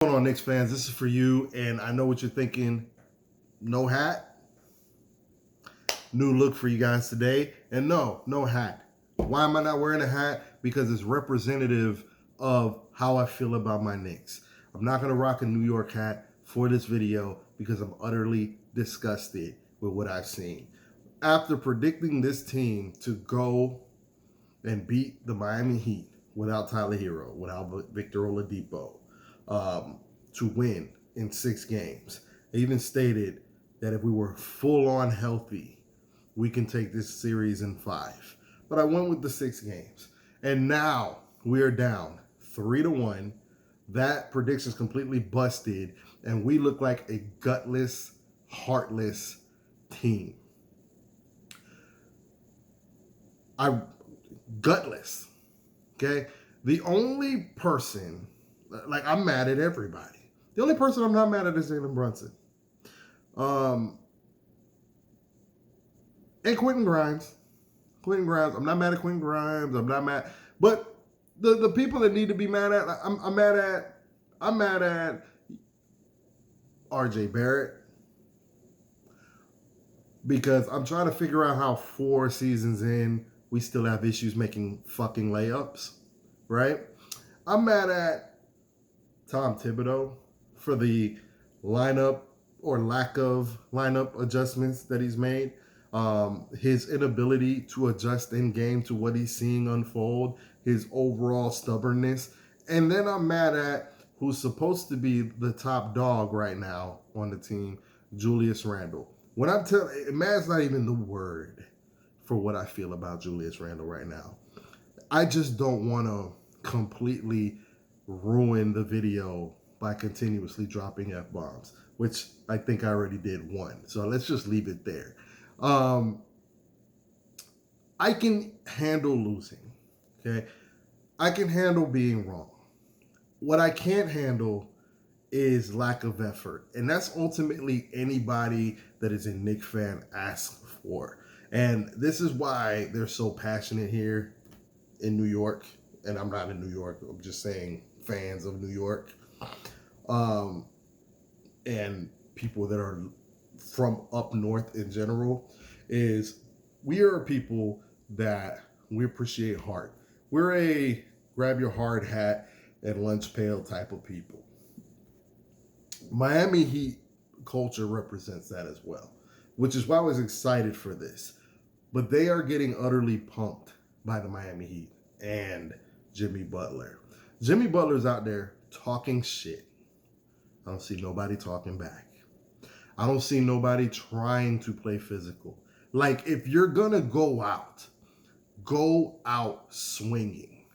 What's going on, Knicks fans? This is for you, and I know what you're thinking. No hat, new look for you guys today, and no hat. Why am I not wearing a hat? Because it's representative of how I feel about my Knicks. I'm not gonna rock a New York hat for this video because I'm utterly disgusted with what I've seen. After predicting this team to go and beat the Miami Heat without Tyler Hero, without Victor Oladipo, to win in 6 games. They even stated that if we were full on healthy, we can take this series in 5. But I went with the 6 games. And now we are down 3-1. That prediction is completely busted, and we look like a gutless, heartless team. Gutless. Okay? The only person, like, I'm mad at everybody. The only person I'm not mad at is Jalen Brunson. And Quentin Grimes. I'm not mad at Quentin Grimes. I'm not mad. But the people that need to be mad at, I'm mad at RJ Barrett. Because I'm trying to figure out how 4 seasons in, we still have issues making fucking layups. Right? I'm mad at Tom Thibodeau for the lineup or lack of lineup adjustments that he's made. His inability to adjust in game to what he's seeing unfold, his overall stubbornness. And then I'm mad at who's supposed to be the top dog right now on the team, Julius Randle. When I'm telling, mad's not even the word for what I feel about Julius Randle right now. I just don't want to completely ruin the video by continuously dropping F-bombs, which I think I already did one. So let's just leave it there. I can handle losing, okay? I can handle being wrong. What I can't handle is lack of effort. And that's ultimately anybody that is a Knicks fan asks for. And this is why they're so passionate here in New York. And I'm not in New York. I'm just saying fans of New York. And people that are from up north in general, is we are people that we appreciate heart. We're a grab your hard hat and lunch pail type of people. Miami Heat culture represents that as well, which is why I was excited for this. But they are getting utterly punked by the Miami Heat and Jimmy Butler. Jimmy Butler's out there talking shit. I don't see nobody talking back. I don't see nobody trying to play physical. Like, if you're going to go out swinging.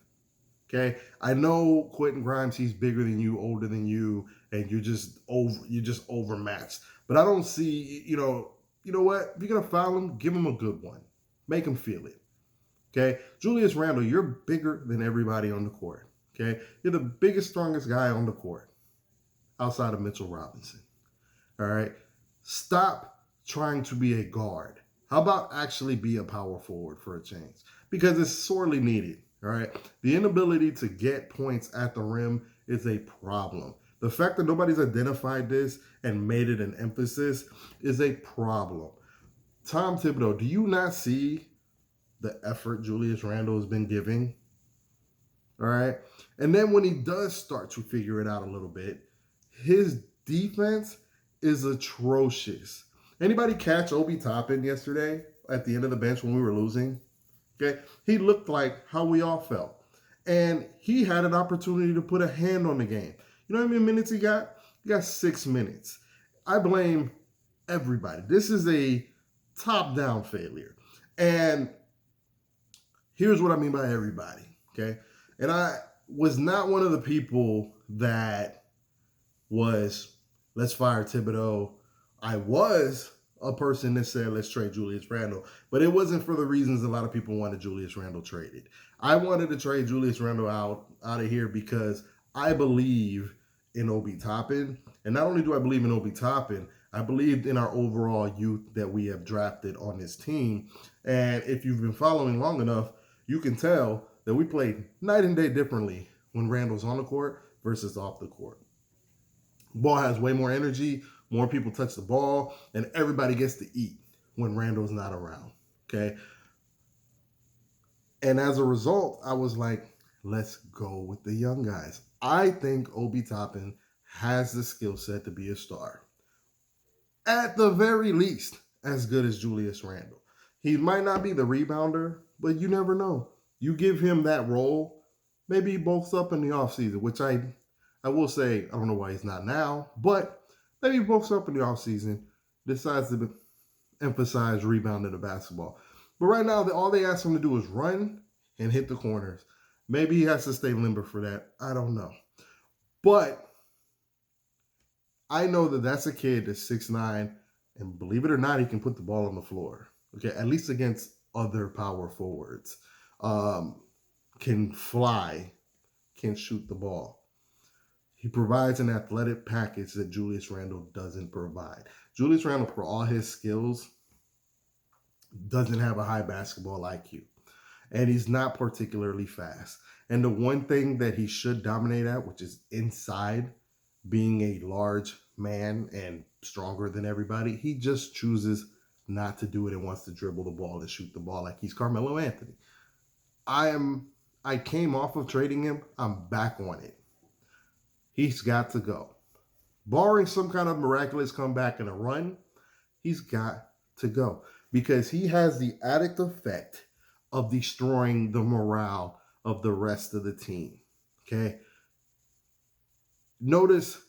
Okay? I know Quentin Grimes, he's bigger than you, older than you, and you're just overmatched. But I don't see, you know what? If you're going to foul him, give him a good one. Make him feel it. Okay? Julius Randle, you're bigger than everybody on the court. Okay? You're the biggest, strongest guy on the court outside of Mitchell Robinson. All right? Stop trying to be a guard. How about actually be a power forward for a change? Because it's sorely needed. All right? The inability to get points at the rim is a problem. The fact that nobody's identified this and made it an emphasis is a problem. Tom Thibodeau, do you not see the effort Julius Randle has been giving? All right? And then when he does start to figure it out a little bit, his defense is atrocious. Anybody catch Obi Toppin yesterday at the end of the bench when we were losing? Okay? He looked like how we all felt. And he had an opportunity to put a hand on the game. You know how many minutes he got? He got 6 minutes. I blame everybody. This is a top-down failure. And here's what I mean by everybody, okay? And I was not one of the people that was, let's fire Thibodeau. I was a person that said, let's trade Julius Randle. But it wasn't for the reasons a lot of people wanted Julius Randle traded. I wanted to trade Julius Randle out of here because I believe in Obi Toppin. And not only do I believe in Obi Toppin, I believed in our overall youth that we have drafted on this team. And if you've been following long enough, you can tell that we played night and day differently when Randle's on the court versus off the court. Ball has way more energy, more people touch the ball, and everybody gets to eat when Randall's not around. Okay. And as a result, I was like, let's go with the young guys. I think Obi Toppin has the skill set to be a star. At the very least, as good as Julius Randle. He might not be the rebounder, but you never know. You give him that role, maybe he bulks up in the offseason, which I will say, I don't know why he's not now, but maybe he bulks up in the offseason, decides to emphasize rebounding the basketball. But right now, all they ask him to do is run and hit the corners. Maybe he has to stay limber for that. I don't know. But I know that that's a kid that's 6'9", and believe it or not, he can put the ball on the floor. Okay, at least against other power forwards. Can fly, can shoot the ball. He provides an athletic package that Julius Randle doesn't provide. Julius Randle, for all his skills, doesn't have a high basketball IQ. And he's not particularly fast. And the one thing that he should dominate at, which is inside, being a large man and stronger than everybody, he just chooses not to do it and wants to dribble the ball and shoot the ball like he's Carmelo Anthony. I came off of trading him. I'm back on it. He's got to go. Barring some kind of miraculous comeback and a run, he's got to go. Because he has the added effect of destroying the morale of the rest of the team. Okay? Notice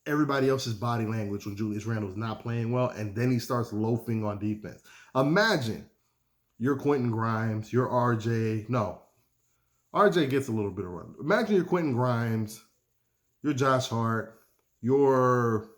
everybody else's body language when Julius Randle's not playing well, and then he starts loafing on defense. Imagine you're Quentin Grimes, you're RJ. No, RJ gets a little bit of run. Imagine you're Quentin Grimes, you're Josh Hart, you're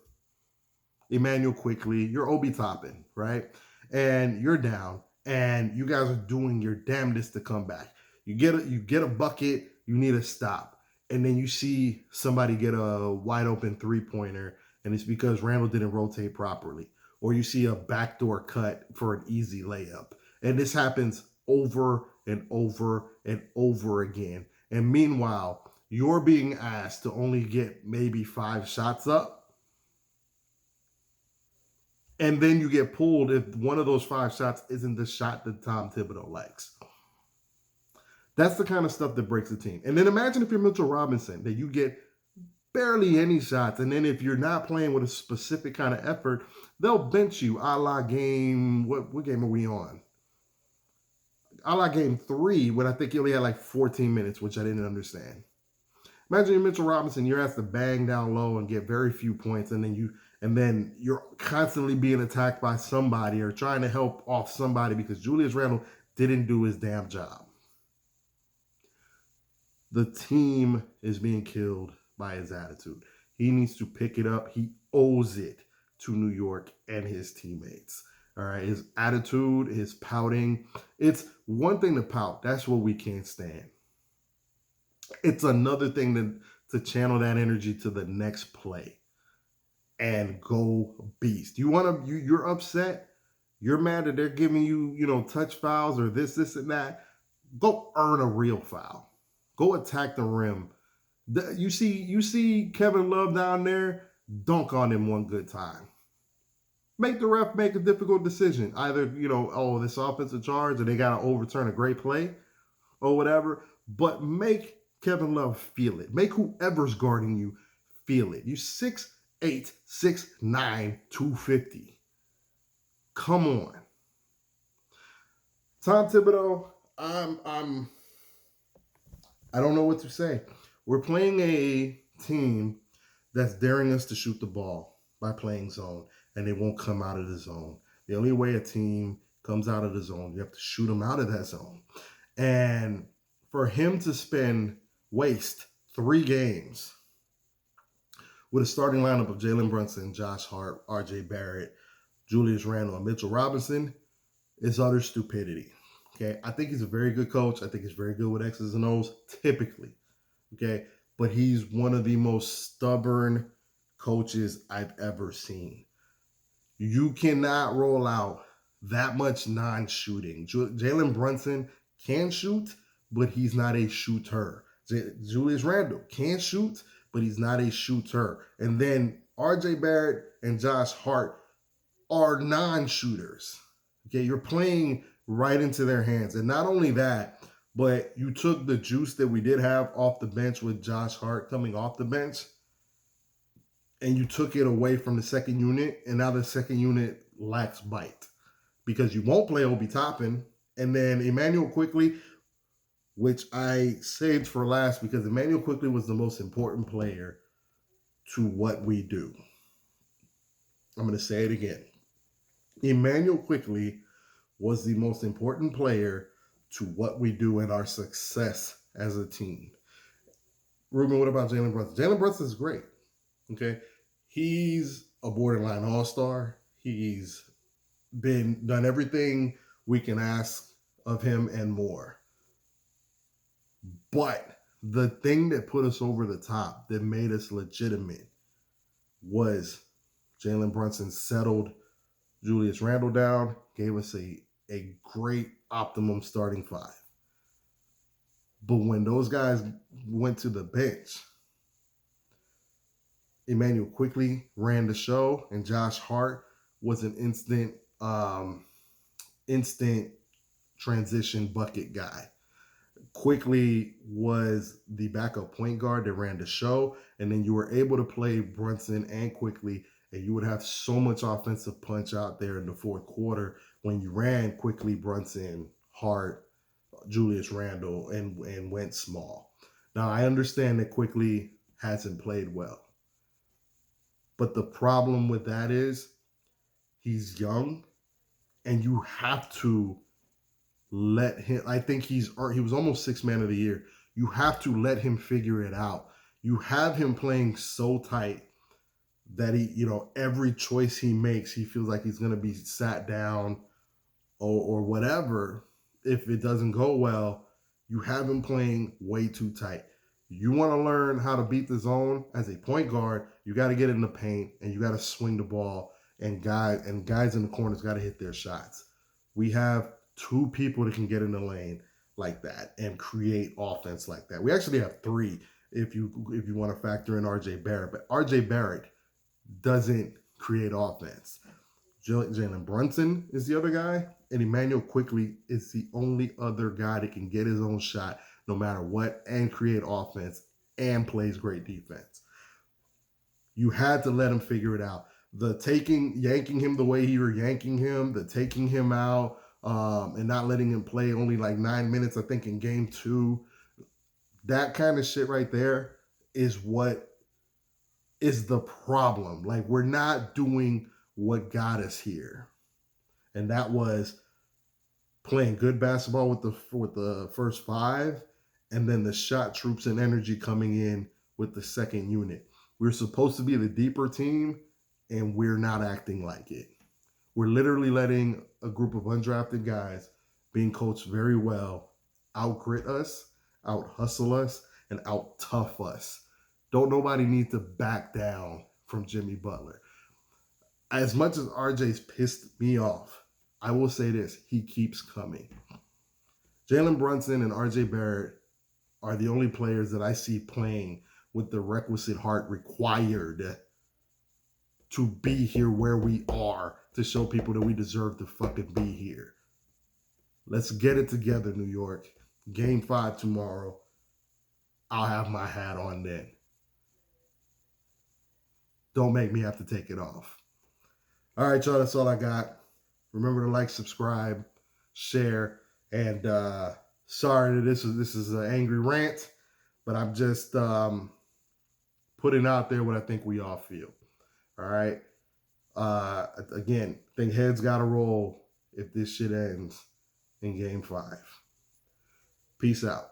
Emmanuel Quickly, you're Obi Toppin, right? And you're down, and you guys are doing your damnedest to come back. You get a bucket, you need a stop. And then you see somebody get a wide open three-pointer, and it's because Randle didn't rotate properly. Or you see a backdoor cut for an easy layup. And this happens over and over and over again. And meanwhile, you're being asked to only get maybe 5 shots up. And then you get pulled if one of those 5 shots isn't the shot that Tom Thibodeau likes. That's the kind of stuff that breaks the team. And then imagine if you're Mitchell Robinson, that you get barely any shots. And then if you're not playing with a specific kind of effort, they'll bench you a la game. What game are we on? A la game 3, when I think he only had like 14 minutes, which I didn't understand. Imagine you're Mitchell Robinson, you're asked to bang down low and get very few points, and then you're constantly being attacked by somebody or trying to help off somebody because Julius Randle didn't do his damn job. The team is being killed by his attitude. He needs to pick it up. He owes it to New York and his teammates. All right, his attitude, his pouting. It's one thing to pout. That's what we can't stand. It's another thing to channel that energy to the next play and go beast. You're upset. You're mad that they're giving you, touch fouls or this, and that. Go earn a real foul. Go attack the rim. You see Kevin Love down there, dunk on him one good time. Make the ref make a difficult decision. Either, this offensive charge or they got to overturn a great play or whatever. But make Kevin Love feel it. Make whoever's guarding you feel it. You 6'8", 6'9", 250. Come on. Tom Thibodeau, I don't know what to say. We're playing a team that's daring us to shoot the ball by playing zone, and they won't come out of the zone. The only way a team comes out of the zone, you have to shoot them out of that zone. And for him to waste 3 games with a starting lineup of Jalen Brunson, Josh Hart, RJ Barrett, Julius Randle, and Mitchell Robinson is utter stupidity. Okay, I think he's a very good coach. I think he's very good with X's and O's, typically. Okay, but he's one of the most stubborn coaches I've ever seen. You cannot roll out that much non-shooting. Jalen Brunson can shoot, but he's not a shooter. Julius Randle can shoot, but he's not a shooter. And then RJ Barrett and Josh Hart are non-shooters. Okay, you're playing right into their hands. And not only that, but you took the juice that we did have off the bench with Josh Hart coming off the bench, and you took it away from the second unit, and now the second unit lacks bite because you won't play Obi Toppin. And then Emmanuel Quickley, which I saved for last because Emmanuel Quickley was the most important player to what we do. I'm going to say it again. Emmanuel Quickley was the most important player to what we do and our success as a team. Ruben, what about Jalen Brunson? Jalen Brunson is great. Okay. He's a borderline all-star. He's done everything we can ask of him and more. But the thing that put us over the top, that made us legitimate, was Jalen Brunson settled Julius Randle down, gave us a great optimum starting five. But when those guys went to the bench, Emmanuel Quickley ran the show, and Josh Hart was an instant transition bucket guy. Quickley was the backup point guard that ran the show, and then you were able to play Brunson and Quickley, and you would have so much offensive punch out there in the fourth quarter when you ran Quickley, Brunson, Hart, Julius Randle, and went small. Now, I understand that Quickley hasn't played well, but the problem with that is he's young, and you have to let him. I think he was almost sixth man of the year. You have to let him figure it out. You have him playing so tight that every choice he makes, he feels like he's going to be sat down or whatever. If it doesn't go well, you have him playing way too tight. You want to learn how to beat the zone as a point guard, you got to get in the paint and you got to swing the ball, and guys in the corners got to hit their shots. We have two people that can get in the lane like that and create offense like that. We actually have three if you want to factor in RJ Barrett, but RJ Barrett doesn't create offense. Jalen Brunson is the other guy, and Emmanuel Quickley is the only other guy that can get his own shot no matter what and create offense and plays great defense. You had to let him figure it out. The yanking him the way you were yanking him, the taking him out, and not letting him play only like 9 minutes, I think, in game 2. That kind of shit right there is what is the problem. Like, we're not doing what got us here. And that was playing good basketball with the first 5, and then the shot troops and energy coming in with the second unit. We're supposed to be the deeper team, and we're not acting like it. We're literally letting a group of undrafted guys being coached very well out-grit us, out-hustle us, and out-tough us. Don't nobody need to back down from Jimmy Butler. As much as RJ's pissed me off, I will say this, he keeps coming. Jalen Brunson and RJ Barrett are the only players that I see playing with the requisite heart required to be here where we are, to show people that we deserve to fucking be here. Let's get it together, New York. Game 5 tomorrow. I'll have my hat on then. Don't make me have to take it off. All right, y'all, that's all I got. Remember to like, subscribe, share, and sorry that this is an angry rant, but I'm just putting out there what I think we all feel. All right. Again, I think heads got to roll if this shit ends in game 5. Peace out.